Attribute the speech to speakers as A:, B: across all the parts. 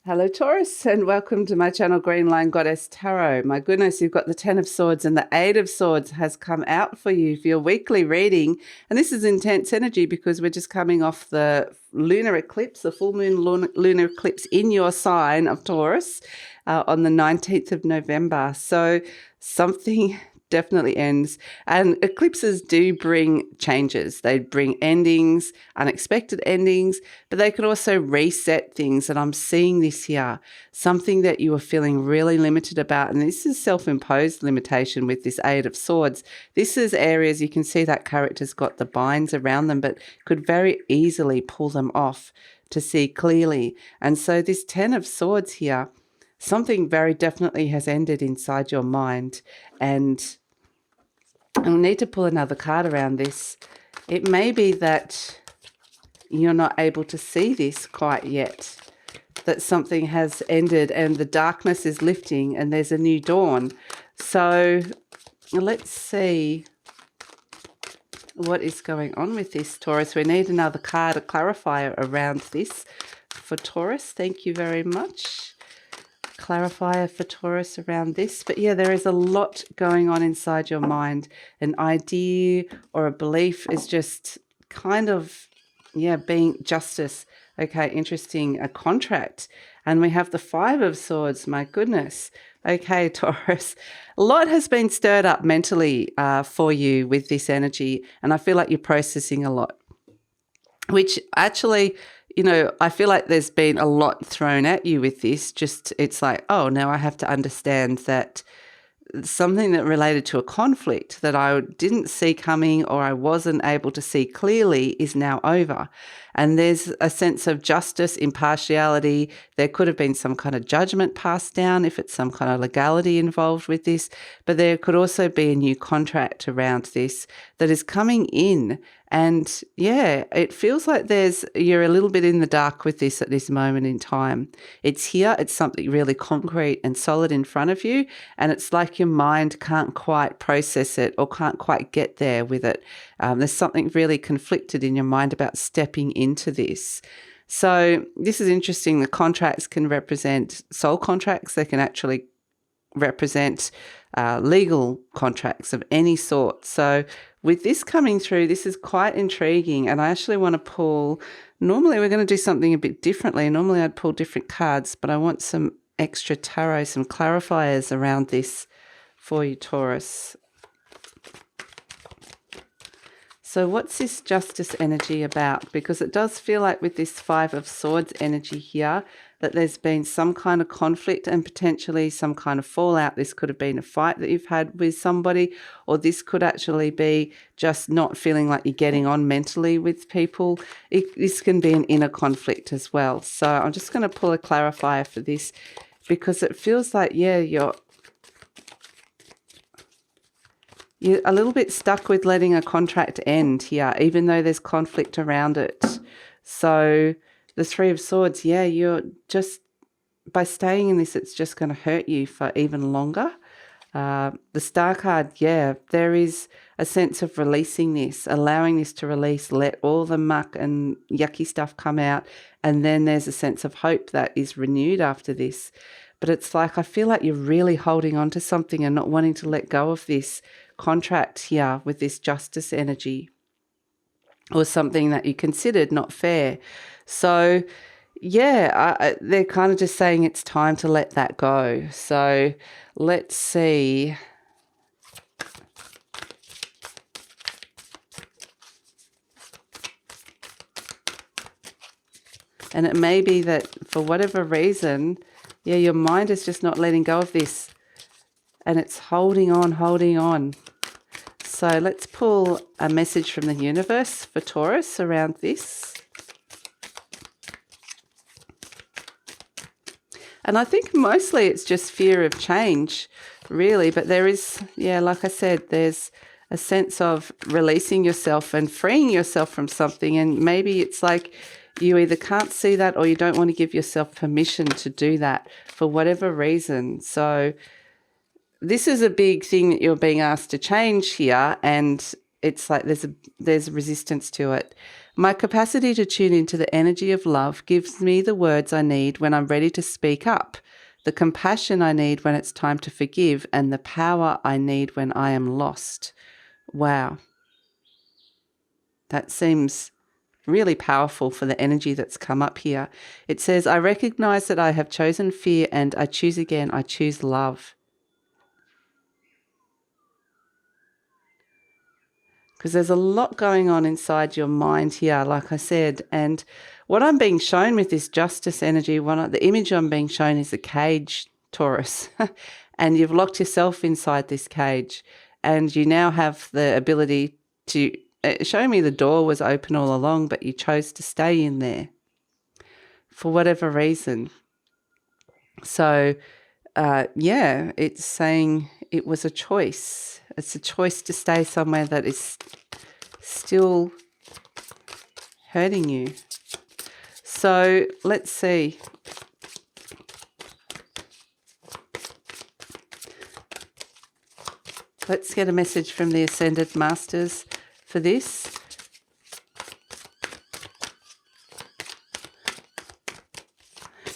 A: Hello Taurus, and welcome to my channel GreenLion Goddess Tarot. My goodness, you've got the 10 of Swords and the 8 of Swords has come out for you for your weekly reading. And this is intense energy because we're just coming off the lunar eclipse, the full moon lunar eclipse in your sign of Taurus on the 19th of November. So something definitely ends. And eclipses do bring changes. They bring endings, unexpected endings, but they could also reset things. And I'm seeing this here, something that you were feeling really limited about. And this is self-imposed limitation with this 8 of Swords. This is areas you can see that character's got the binds around them, but could very easily pull them off to see clearly. And so this 10 of Swords here, something very definitely has ended inside your mind, and I'll need to pull another card around this. It may be that you're not able to see this quite yet, that something has ended and the darkness is lifting and there's a new dawn. So let's see what is going on with this, Taurus. We need another card, a clarifier around this for Taurus. Thank you very much. Clarifier for Taurus around this. But yeah, there is a lot going on inside your mind. An idea or a belief is just kind of, yeah, being justice. Okay, interesting. A contract. And we have the 5 of Swords. My goodness. Okay, Taurus. A lot has been stirred up mentally for you with this energy. And I feel like you're processing a lot, which actually, you know, I feel like there's been a lot thrown at you with this. Just, it's like, oh, now I have to understand that something that related to a conflict that I didn't see coming or I wasn't able to see clearly is now over. And there's a sense of justice, impartiality. There could have been some kind of judgment passed down if it's some kind of legality involved with this. But there could also be a new contract around this that is coming in. And yeah, it feels like you're a little bit in the dark with this at this moment in time. It's here, it's something really concrete and solid in front of you, and it's like your mind can't quite process it or can't quite get there with it. There's something really conflicted in your mind about stepping into this. So this is interesting. The contracts can represent soul contracts. They can actually represent legal contracts of any sort. So with this coming through, this is quite intriguing, and I actually want to pull, normally we're going to do something a bit differently. Normally I'd pull different cards, but I want some extra tarot, some clarifiers around this for you, Taurus. So what's this justice energy about? Because it does feel like with this 5 of Swords energy here, that there's been some kind of conflict and potentially some kind of fallout. This could have been a fight that you've had with somebody, or this could actually be just not feeling like you're getting on mentally with people. This can be an inner conflict as well. So I'm just going to pull a clarifier for this, because it feels like, yeah, you're a little bit stuck with letting a contract end here, even though there's conflict around it. So the 3 of Swords, yeah, you're just, by staying in this, it's just going to hurt you for even longer. The Star card, yeah, there is a sense of releasing this, allowing this to release, let all the muck and yucky stuff come out. And then there's a sense of hope that is renewed after this. But it's like, I feel like you're really holding on to something and not wanting to let go of this contract here with this justice energy, or something that you considered not fair. So yeah, they're kind of just saying it's time to let that go. So let's see. And it may be that for whatever reason, yeah, your mind is just not letting go of this, and it's holding on, holding on. So let's pull a message from the universe for Taurus around this. And I think mostly it's just fear of change, really. But there is, yeah, like I said, there's a sense of releasing yourself and freeing yourself from something. And maybe it's like you either can't see that or you don't want to give yourself permission to do that for whatever reason. So this is a big thing that you're being asked to change here, and it's like there's resistance to it. My capacity to tune into the energy of love gives me the words I need when I'm ready to speak up, the compassion I need when it's time to forgive, and the power I need when I am lost. Wow. That seems really powerful for the energy that's come up here. It says, I recognize that I have chosen fear and I choose again. I choose love. Because there's a lot going on inside your mind here, like I said. And what I'm being shown with this justice energy, the image I'm being shown is a cage, Taurus. And you've locked yourself inside this cage. And you now have the ability to show me the door was open all along, but you chose to stay in there for whatever reason. So, it's saying it was a choice. It's a choice to stay somewhere that is still hurting you. So let's see. Let's get a message from the Ascended Masters for this.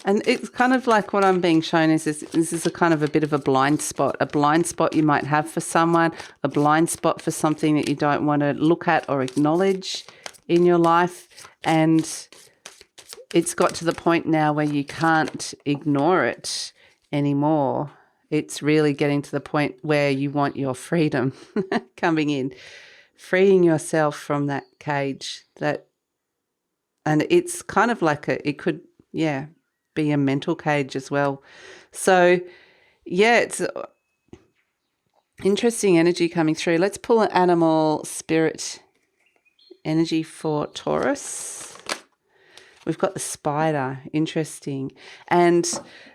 A: And it's kind of like what I'm being shown is this is a kind of a bit of a blind spot you might have for someone, a blind spot for something that you don't want to look at or acknowledge in your life. And it's got to the point now where you can't ignore it anymore. It's really getting to the point where you want your freedom coming in, freeing yourself from that cage. And it's kind of like it could, be a mental cage as well. So, it's interesting energy coming through. Let's pull an animal spirit energy for Taurus. We've got the spider. Interesting. And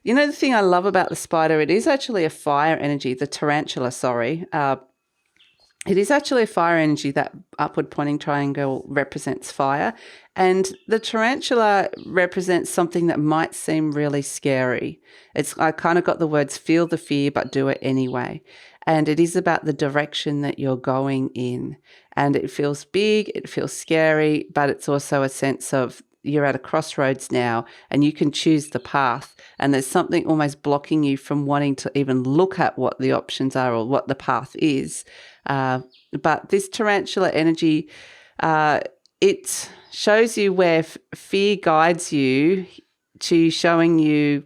A: the thing I love about the spider, it is actually a fire energy, the tarantula, sorry. It is actually a fire energy. That upward pointing triangle represents fire. And the tarantula represents something that might seem really scary. I kind of got the words feel the fear, but do it anyway. And it is about the direction that you're going in. And it feels big, it feels scary, but it's also a sense of you're at a crossroads now and you can choose the path. And there's something almost blocking you from wanting to even look at what the options are or what the path is. But this tarantula energy, it shows you where fear guides you to showing you,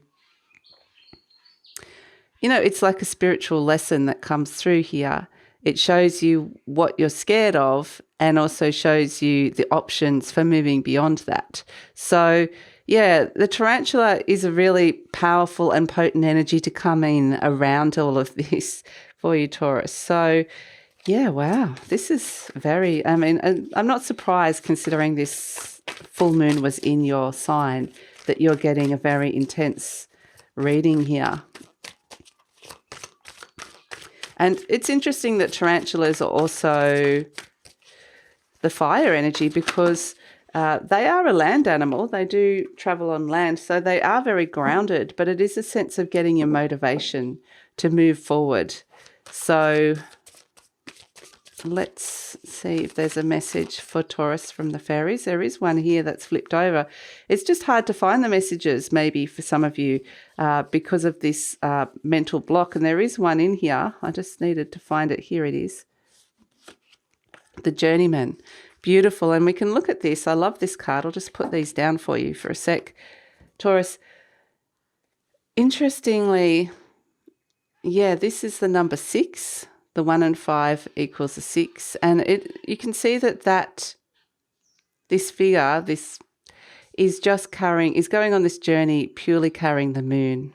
A: it's like a spiritual lesson that comes through here. It shows you what you're scared of and also shows you the options for moving beyond that. So, the tarantula is a really powerful and potent energy to come in around all of this for you, Taurus. So, wow, this is I'm not surprised considering this full moon was in your sign that you're getting a very intense reading here. And it's interesting that tarantulas are also the fire energy because they are a land animal. They do travel on land, so they are very grounded, but it is a sense of getting your motivation to move forward. So let's see if there's a message for Taurus from the fairies. There is one here that's flipped over. It's just hard to find the messages maybe for some of you because of this mental block. And there is one in here. I just needed to find it. Here it is. The Journeyman. Beautiful. And we can look at this. I love this card. I'll just put these down for you for a sec. Taurus, interestingly, this is the number 6. The 1 and 5 equals a 6. And you can see that this figure, this is going on this journey purely carrying the moon.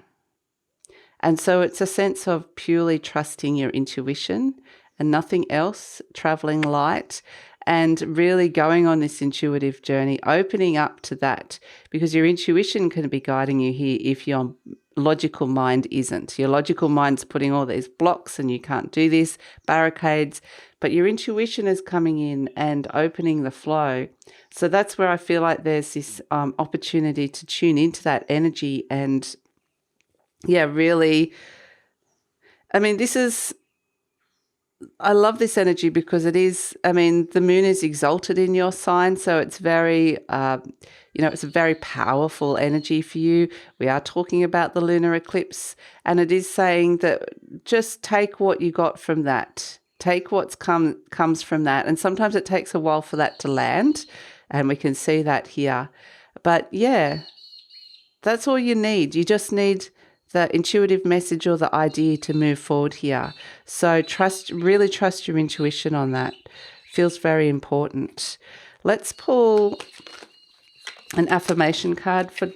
A: And so it's a sense of purely trusting your intuition and nothing else, traveling light and really going on this intuitive journey, opening up to that, because your intuition can be guiding you here if your logical mind isn't. Your logical mind's putting all these blocks and you can't do this, barricades, but your intuition is coming in and opening the flow. So that's where I feel like there's this opportunity to tune into that energy and, really, this is I love this energy because it is, I mean, the moon is exalted in your sign, so it's very, it's a very powerful energy for you. We are talking about the lunar eclipse, and it is saying that just take what you got from that. Take what's comes from that. And sometimes it takes a while for that to land, and we can see that here. But yeah, that's all you need. You just need the intuitive message or the idea to move forward here. So really trust your intuition on that. Feels very important. Let's pull an affirmation card for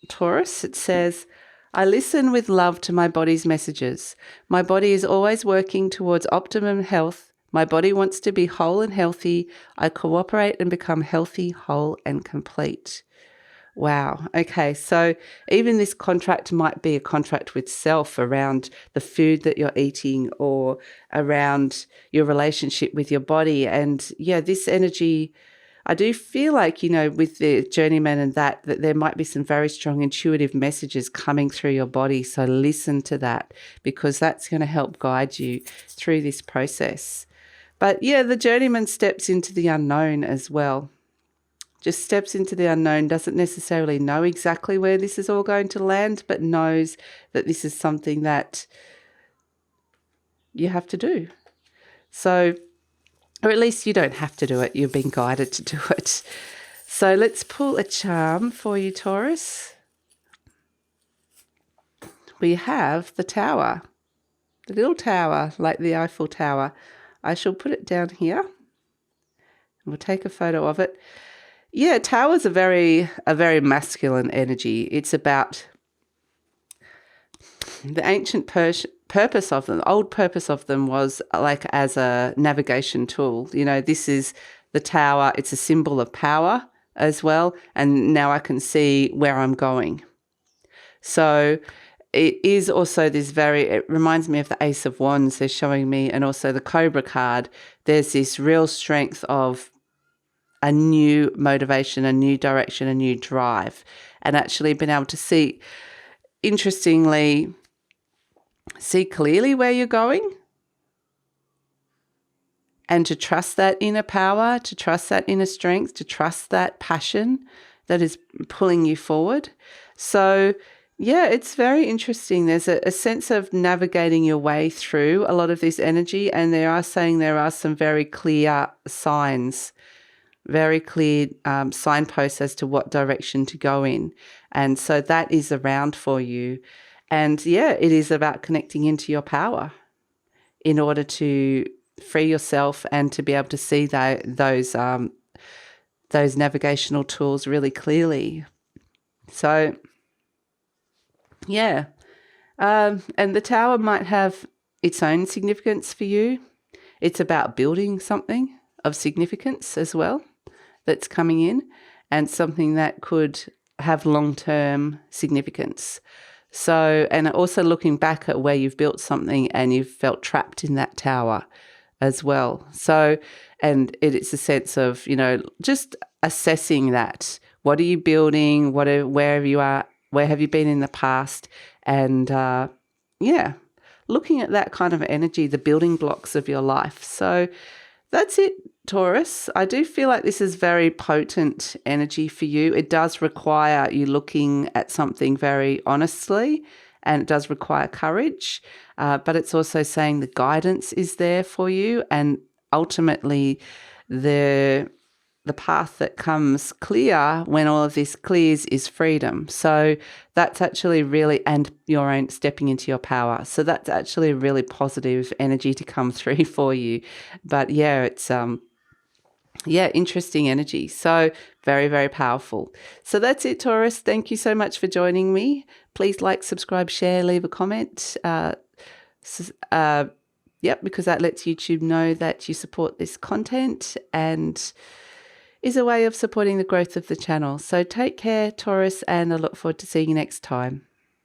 A: Taurus. It says, I listen with love to my body's messages. My body is always working towards optimum health. My body wants to be whole and healthy. I cooperate and become healthy, whole, and complete. Wow. Okay. So even this contract might be a contract with self around the food that you're eating or around your relationship with your body. And yeah, this energy, I do feel like, with the journeyman and that there might be some very strong intuitive messages coming through your body. So listen to that, because that's going to help guide you through this process. But yeah, the journeyman steps into the unknown as well. Just steps into the unknown, doesn't necessarily know exactly where this is all going to land, but knows that this is something that you have to do. So, or at least you don't have to do it. You're being guided to do it. So let's pull a charm for you, Taurus. We have the tower, the little tower, like the Eiffel Tower. I shall put it down here. We'll take a photo of it. Yeah, towers are a very masculine energy. It's about the ancient purpose of them. The old purpose of them was like as a navigation tool. This is the tower. It's a symbol of power as well. And now I can see where I'm going. So it is also it reminds me of the Ace of Wands they're showing me, and also the Cobra card. There's this real strength of a new motivation, a new direction, a new drive, and actually been able to see clearly where you're going, and to trust that inner power, to trust that inner strength, to trust that passion that is pulling you forward. So yeah, it's very interesting. There's a sense of navigating your way through a lot of this energy, and there are some very clear signs, very clear signposts as to what direction to go in. And so that is around for you. And yeah, it is about connecting into your power in order to free yourself and to be able to see those navigational tools really clearly. So yeah, and the tower might have its own significance for you. It's about building something of significance as well that's coming in, and something that could have long-term significance. So, and also looking back at where you've built something and you've felt trapped in that tower as well. So, and it's a sense of, just assessing that. What are you building? Where have you been in the past? And looking at that kind of energy, the building blocks of your life. So that's it, Taurus. I do feel like this is very potent energy for you. It does require you looking at something very honestly, and it does require courage, but it's also saying the guidance is there for you, and ultimately the path that comes clear when all of this clears is freedom. So that's actually really, and your own stepping into your power. So that's actually a really positive energy to come through for you. But yeah, it's interesting energy. So very, very powerful. So that's it, Taurus. Thank you so much for joining me. Please like, subscribe, share, leave a comment. Because that lets YouTube know that you support this content and is a way of supporting the growth of the channel. So take care, Taurus, and I look forward to seeing you next time.